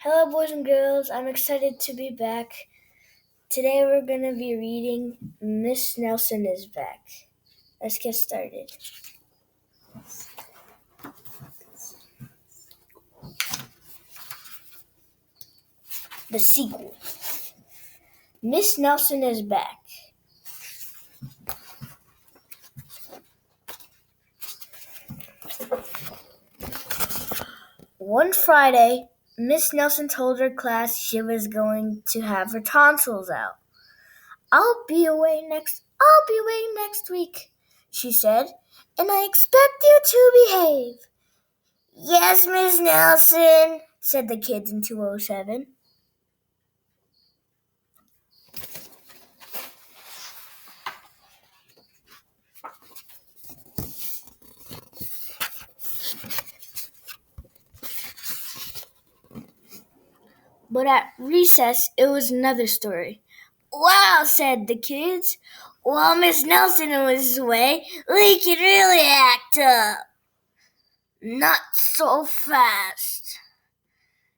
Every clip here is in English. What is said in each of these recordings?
Hello, boys and girls. I'm excited to be back. Today we're going to be reading Miss Nelson is Back. Let's get started. The sequel. Miss Nelson is Back. One Friday, Miss Nelson told her class she was going to have her tonsils out. I'll be away next week, she said, and I expect you to behave. Yes, Miss Nelson, said the kids in 207. But at recess, it was another story. Wow, said the kids. While Miss Nelson was away, we could really act up. Not so fast,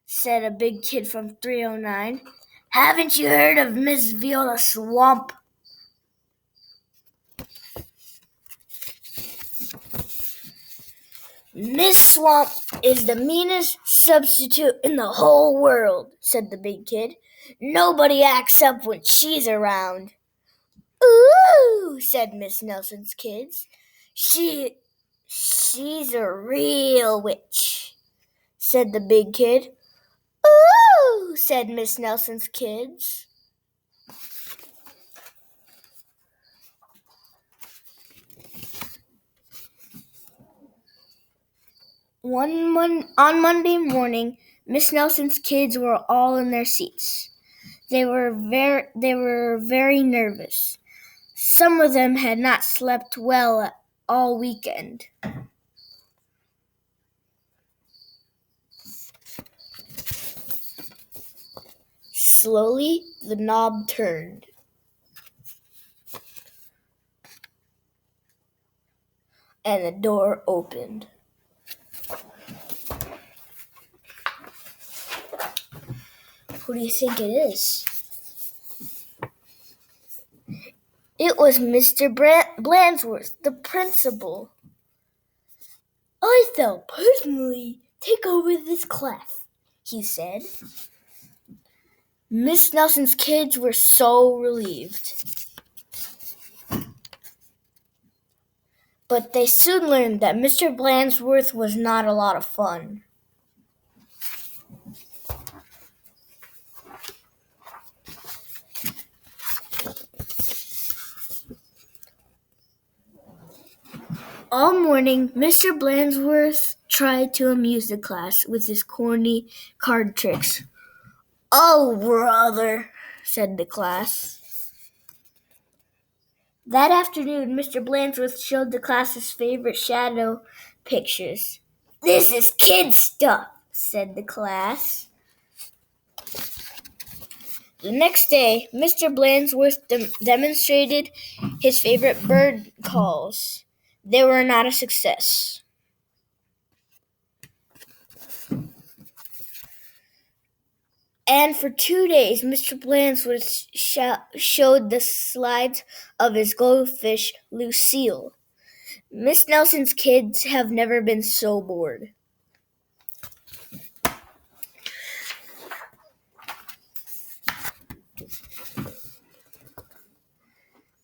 said a big kid from 309. Haven't you heard of Miss Viola Swamp? Miss Swamp is the meanest substitute in the whole world, said the big kid. Nobody acts up when she's around. Ooh, said Miss Nelson's kids. She's a real witch, said the big kid. Ooh, said Miss Nelson's kids. On Monday morning, Miss Nelson's kids were all in their seats. They were very nervous. Some of them had not slept well all weekend. Slowly, the knob turned. And the door opened. Who do you think it is? It was Mr. Blandsworth, the principal. I shall personally take over this class, he said. Miss Nelson's kids were so relieved. But they soon learned that Mr. Blandsworth was not a lot of fun. All morning, Mr. Blandsworth tried to amuse the class with his corny card tricks. Oh, brother, said the class. That afternoon, Mr. Blandsworth showed the class his favorite shadow pictures. This is kid stuff, said the class. The next day, Mr. Blandsworth demonstrated his favorite bird calls. They were not a success. And for 2 days, Mr. Blandsworth showed the slides of his goldfish, Lucille. Miss Nelson's kids have never been so bored.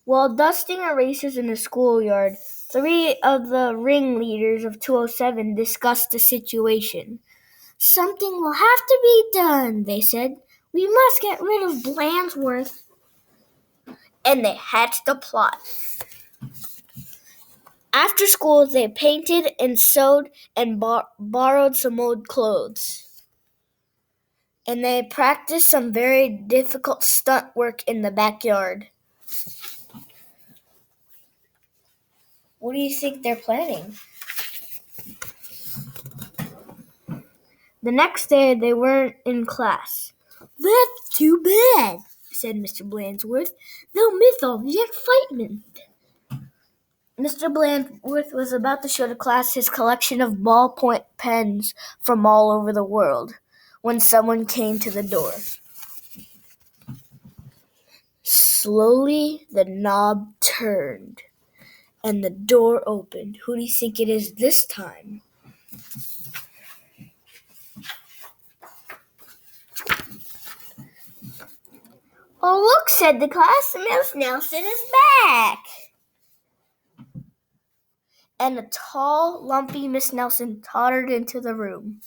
While dusting erasers in the schoolyard, 3 of the ringleaders of 207 discussed the situation. Something will have to be done, they said. We must get rid of Blandsworth. And they hatched a plot. After school, they painted and sewed and borrowed some old clothes. And they practiced some very difficult stunt work in the backyard. What do you think they're planning? The next day, they weren't in class. That's too bad, said Mr. Blandsworth. They'll miss all the excitement. Mr. Blandsworth was about to show the class his collection of ballpoint pens from all over the world. when someone came to the door. Slowly, the knob turned, and the door opened. Who do you think it is this time? Oh, look, said the class, Miss Nelson is back. And a tall, lumpy Miss Nelson tottered into the room.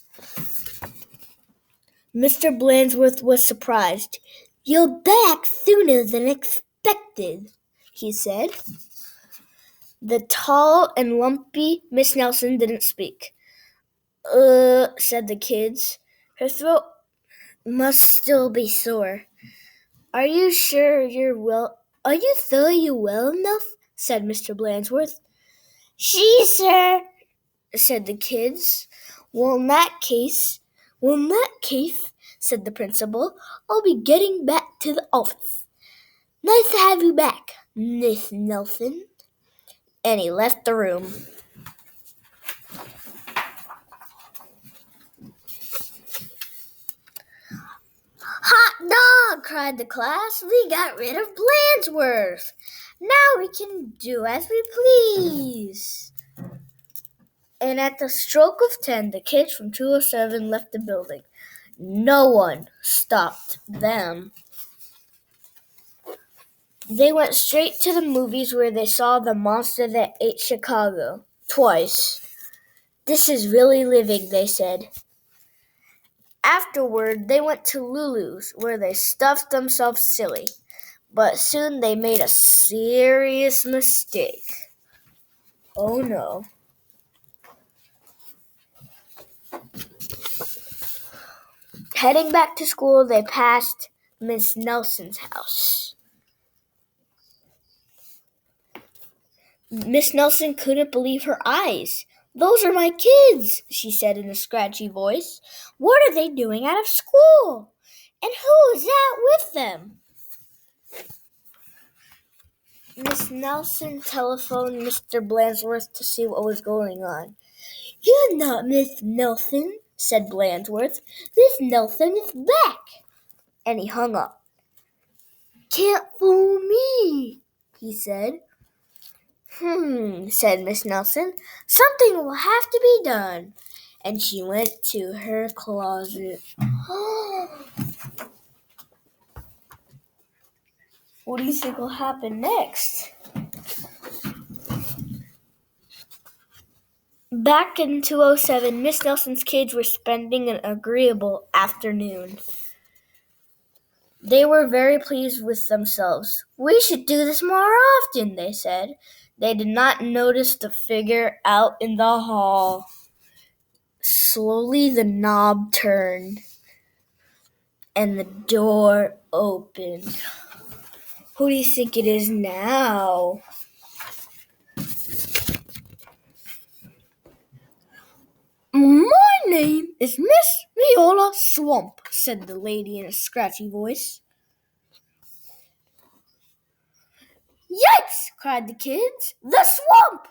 Mr. Blandsworth was surprised. You're back sooner than expected, he said. The tall and lumpy Miss Nelson didn't speak. Said the kids. Her throat must still be sore. Are you sure you're well? Are you well enough? Said Mr. Blandsworth. She, sir, said the kids. Well, in that case, said the principal, I'll be getting back to the office. Nice to have you back, Miss Nelson. And he left the room. Hot dog, cried the class. We got rid of Blandsworth. Now we can do as we please. And at the stroke of 10, the kids from 207 left the building. No one stopped them. They went straight to the movies where they saw The Monster That Ate Chicago twice. This is really living, they said. Afterward, they went to Lulu's, where they stuffed themselves silly. But soon they made a serious mistake. Oh no. Heading back to school, they passed Miss Nelson's house. Miss Nelson couldn't believe her eyes. Those are my kids, she said in a scratchy voice. What are they doing out of school? And who is that with them? Miss Nelson telephoned Mr. Blandsworth to see what was going on. You're not Miss Nelson, said Blandsworth. Miss Nelson is back. And he hung up. Can't fool me, he said. Said Miss Nelson. Something will have to be done. And she went to her closet. What do you think will happen next? Back in 207, Miss Nelson's kids were spending an agreeable afternoon. They were very pleased with themselves. We should do this more often, they said. They did not notice the figure out in the hall. Slowly the knob turned, and the door opened. Who do you think it is now? My name is Miss Viola Swamp, said the lady in a scratchy voice. Yikes, cried the kids. The swamp!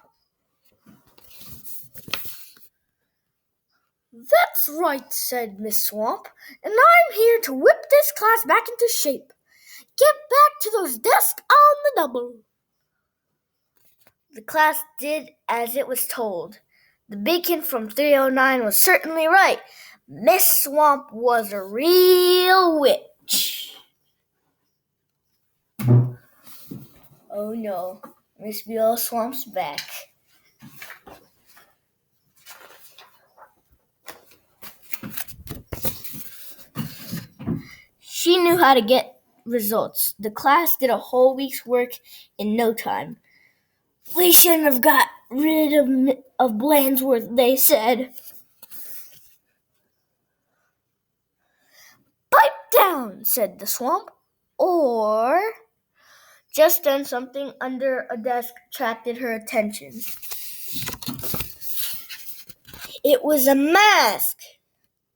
That's right, said Miss Swamp, and I'm here to whip this class back into shape. Get back to those desks on the double. The class did as it was told. The big kid from 309 was certainly right. Miss Swamp was a real witch. Oh no, Miss Viola Swamp's back. She knew how to get results. The class did a whole week's work in no time. We shouldn't have got rid of Blandsworth, they said. Pipe down, said the swamp. Or... Just then something under a desk attracted her attention. It was a mask.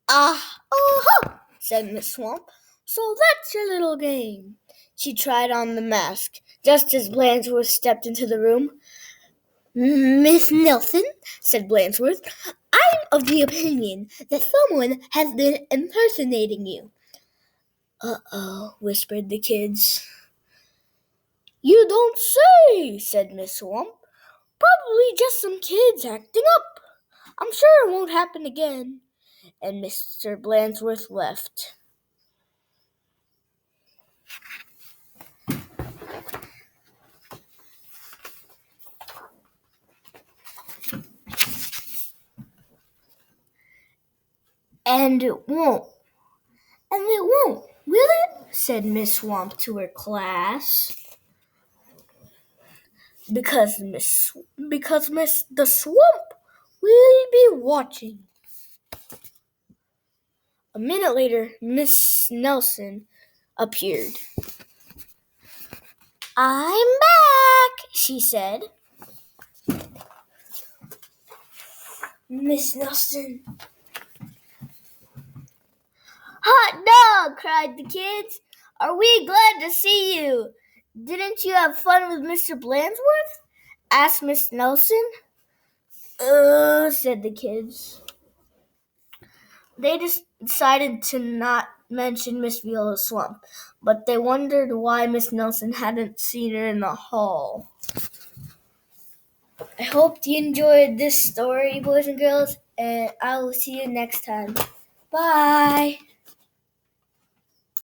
Aha, said Miss Swamp. So that's your little game. She tried on the mask. Just as Blandsworth stepped into the room, Miss Nelson, said Blandsworth, I I'm of the opinion that someone has been impersonating you. Uh-oh, whispered the kids. You don't say, said Miss Swamp. Probably just some kids acting up. I'm sure it won't happen again. And Mr. Blansworth left. And it won't, will it? Said Miss Swamp to her class. Because Miss the Swamp will be watching. A minute later, Miss Nelson appeared. I'm back, she said. Miss Nelson. Hot dog, cried the kids. Are we glad to see you? Didn't you have fun with Mr. Blansworth? Asked Miss Nelson. Said the kids. They just decided to not mention Miss Viola's Swamp, but they wondered why Miss Nelson hadn't seen her in the hall. I hope you enjoyed this story, boys and girls, and I will see you next time. Bye!